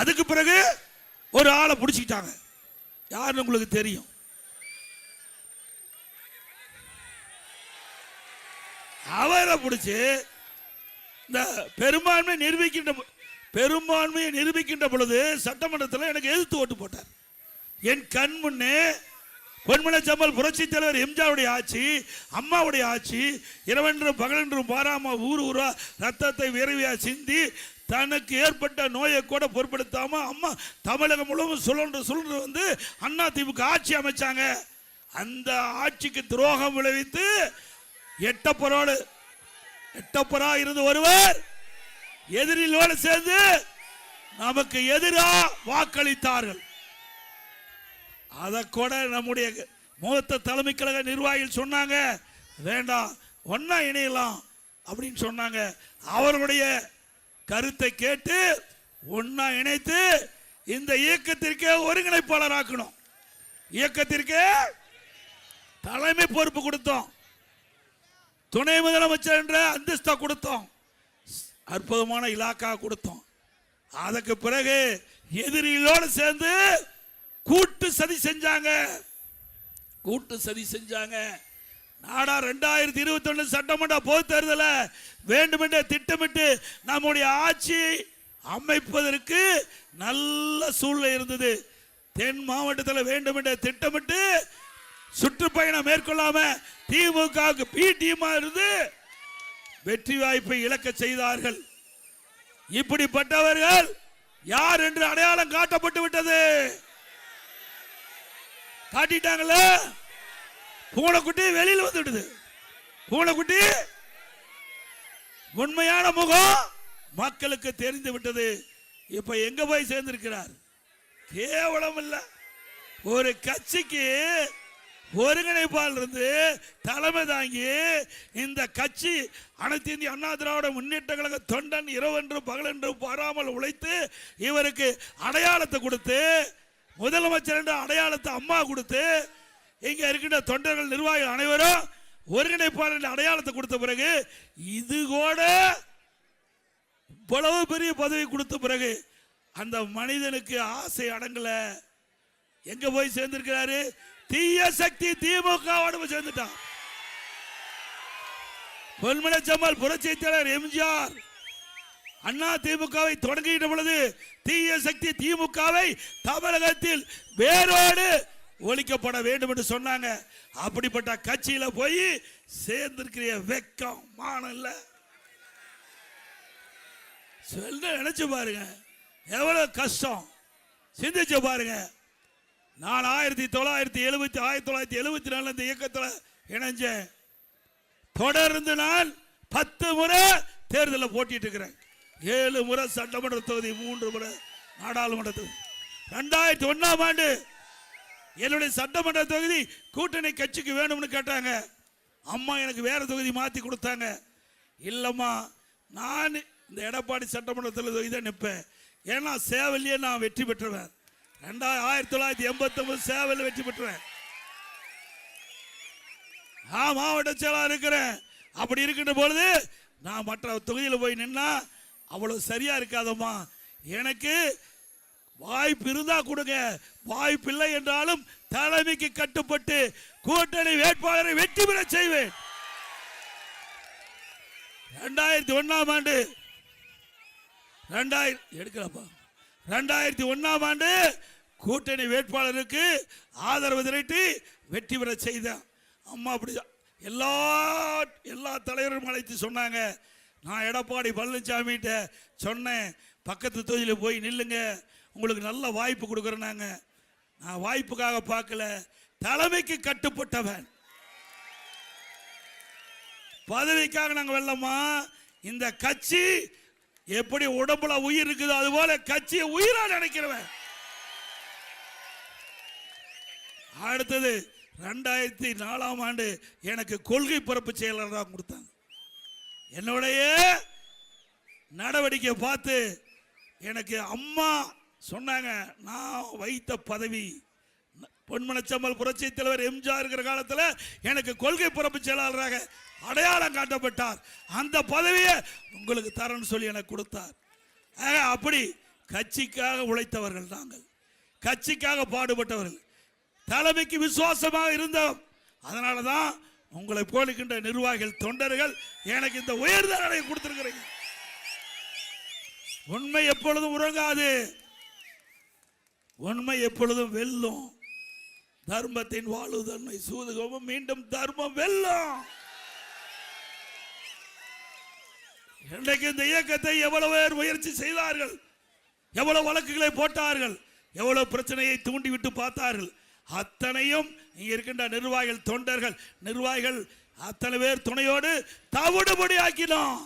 அதுக்கு பிறகு ஒரு ஆளை பிடிச்சிக்கிட்டாங்க. யாருன்னு உங்களுக்கு தெரியும். அவரை பிடிச்சி இந்த பெரும்பான்மையை நிரூபிக்கின்ற பொழுது சட்டமன்றத்தில் எனக்கு எதிர்த்து ஓட்டு போட்டார். என் கண் முன்னே பொன்மனச்செம்மல் புரட்சி தலைவர் எம்ஜிஆருடைய ஆட்சி, அம்மாவுடைய ஆட்சி, இரவென்றும் பகலென்றும் பாராம ஊர் ஊரா ரத்தத்தை விரைவியா சிந்தி தனக்கு ஏற்பட்ட நோயை கூட பொருட்படுத்தாம அம்மா தமிழகம் முழுவதும் சுழன்று வந்து அண்ணா திமுக ஆட்சி அமைச்சாங்க. அந்த ஆட்சிக்கு துரோகம் விளைவித்து எட்டப்பரா இருந்து ஒருவர் எதிரிலோடு சேர்ந்து நமக்கு எதிராக வாக்களித்தார்கள். அதை கூட நம்முடைய மூத்த தலைமை கழக நிர்வாகிகள் சொன்னாங்க, வேண்டாம் ஒன்னா இணையலாம் அப்படின்னு சொன்னாங்க. அவர்களுடைய கருத்தை கேட்டு ஒன்னா இணைத்து இந்த இயக்கத்திற்கே ஒருங்கிணைப்பாளர் ஆக்கணும், இயக்கத்திற்கே தலைமை பொறுப்பு கொடுத்தோம், துணை முதலமைச்சர் என்ற அந்தஸ்தா கொடுத்தோம், அற்புதமான இலாக்கா கொடுத்தோம். அதற்கு பிறகு எதிரிகளோடு சேர்ந்து கூட்டு சதி செஞ்சாங்க. நாடா 2021 சட்டமன்ற பொது தேர்தல வேண்டுமென்றே திட்டமிட்டு நம்முடைய ஆட்சியை அமைப்பதற்கு நல்ல சூழ்நிலை இருந்தது. தென் மாவட்டத்தில் வேண்டுமென்றே திட்டமிட்டு சுற்றுப்பயணம் மேற்கொள்ளாம திமுக பி டீமா இருந்து வெற்றி வாய்ப்பை இழக்க செய்தார்கள். இப்படிப்பட்டவர்கள் யார் என்று அடையாளம் காட்டப்பட்டு விட்டது. காட்டிட்டாங்கள, பூனைக்குட்டி வெளியில் வந்துடுது. பூனைக்குட்டி உண்மையான முகம் மக்களுக்கு தெரிந்து விட்டது. இப்ப எங்க போய் சேர்ந்திருக்கிறார்? கேவலம் இல்ல, ஒரு கட்சிக்கு ஒருங்கிணைப்பாளர் இருந்து தலைமை தாங்கி இந்த கட்சி அனைத்து இந்திய அண்ணா திராவிட முன்னேற்ற கழக தொண்டன் இரவென்றும் பகலென்றும் பாராமல் உழைத்து இவருக்கு அடையாளத்தை கொடுத்து, முதலமைச்சர் என்ற அடையாளத்தை அம்மா கொடுத்து, இங்க இருக்கின்ற தொண்டர்கள் நிர்வாகிகள் அனைவரும் ஒருங்கிணைப்பாளர் அடையாளத்தை கொடுத்த பிறகு இது கூட இவ்வளவு பெரிய பதவி கொடுத்த பிறகு அந்த மனிதனுக்கு ஆசை அடங்கல. எங்க போய் சேர்ந்திருக்கிறாரு? தீய சக்தி திமுக சேர்ந்துட்டான். பொன்மனச்செம்மல் புரட்சி தலைவர் எம்ஜிஆர் அண்ணா திமுகவை தொடங்குகின்ற பொழுது தீய சக்தி திமுகவை தமிழகத்தில் வேரோடு ஒழிக்கப்பட வேண்டும் என்று சொன்னாங்க. அப்படிப்பட்ட கட்சியில போய் சேர்ந்திருக்கிற வெக்கம் மானம் இல்ல. நினைச்சு பாருங்க, எவ்வளவு கஷ்டம். சிந்திச்சு பாருங்க. நான் 1974 இந்த இயக்கத்தில் இணைஞ்சேன். தொடர்ந்து நான் 10 முறை தேர்தலில் போட்டிட்டு இருக்கிறேன். 7 முறை சட்டமன்ற தொகுதி, 3 முறை நாடாளுமன்ற தொகுதி. 2001ஆம் ஆண்டு என்னுடைய சட்டமன்ற தொகுதி கூட்டணி கட்சிக்கு வேணும்னு கேட்டாங்க. அம்மா எனக்கு வேற தொகுதி மாத்தி கொடுத்தாங்க. இல்லம்மா, நான் இந்த எடப்பாடி சட்டமன்ற தொகுதி தான் நிற்பேன். ஏன்னா சேவலியே நான் வெற்றி பெற்றுவேன். 1989 சேவல் வெற்றி பெற்றுவேன். மாவட்ட செயலாளர் இருக்கிறேன். அப்படி இருக்கின்ற பொழுது நான் மற்ற தொகுதியில் போய் நின்னா அவ்வளவு சரியா இருக்காதம்மா. எனக்கு வாய்ப்பு இருந்தா கொடுங்க, வாய்ப்பு இல்லை என்றாலும் தலைமைக்கு கட்டுப்பட்டு கூட்டணி வேட்பாளரை வெற்றி பெற செய்வேன். 2001ஆம் ஆண்டு 2001ஆம் ஆண்டு கூட்டணி வேட்பாளருக்கு ஆதரவு திரட்டி வெற்றி பெற செய்தேன். அம்மா அப்படி எல்லா தலைவரும் அழைத்து சொன்னாங்க. நான் எடப்பாடி பழனிசாமி சொன்னேன், பக்கத்து தொகுதியில் போய் நில்லுங்க, உங்களுக்கு நல்ல வாய்ப்பு கொடுக்குறேன்னாங்க. நான் வாய்ப்புக்காக பார்க்கல, தலைமைக்கு கட்டுப்பட்டவன். பதவிக்காக நாங்கள் வெல்லமா. இந்த கட்சி எப்படி உடம்புல உயிர் இருக்குதோ அதுபோல கட்சியை உயிரா நினைக்கிறவன். அடுத்தது 2004ஆம் ஆண்டு எனக்கு கொள்கை பரப்பு செயலாளராக கொடுத்தாங்க. என்னுடைய நடவடிக்கை பார்த்து எனக்கு அம்மா சொன்னாங்க, நான் வைத்த பதவி பொன்மனச்செம்மல் புரட்சி தலைவர் எம்ஜிஆர் இருக்கிற காலத்தில் எனக்கு கொள்கை பரப்பு செயலாளராக அடையாளம் காட்டப்பட்டார். அந்த பதவியை உங்களுக்கு தரேன்னு சொல்லி எனக்கு கொடுத்தார். அப்படி கட்சிக்காக உழைத்தவர்கள், நாங்கள் கட்சிக்காக பாடுபட்டவர்கள், தலைமைக்கு விசுவாசமாக இருந்தோம். அதனாலதான் உங்களை போலிக்கின்ற நிர்வாகிகள், தொண்டர்கள் எனக்கு இந்த உயர்தலை கொடுத்திருக்கிறீங்க. உண்மை எப்பொழுதும் உறங்காது, உண்மை எப்பொழுதும் வெல்லும். தர்மத்தின் வாழ்வுதன்மை சூதுகவும் மீண்டும் தர்மம் வெல்லும். இன்றைக்கு இந்த இயக்கத்தை எவ்வளவு பேர் முயற்சி செய்தார்கள், எவ்வளவு வழக்குகளை போட்டார்கள், எவ்வளவு பிரச்சனையை தூண்டிவிட்டு பார்த்தார்கள். அத்தனையும் இங்க இருக்கின்ற நிர்வாகிகள், தொண்டர்கள், நிர்வாகிகள் அத்தனை பேர் துணையோடு தவிடுபடி ஆக்கினோம்.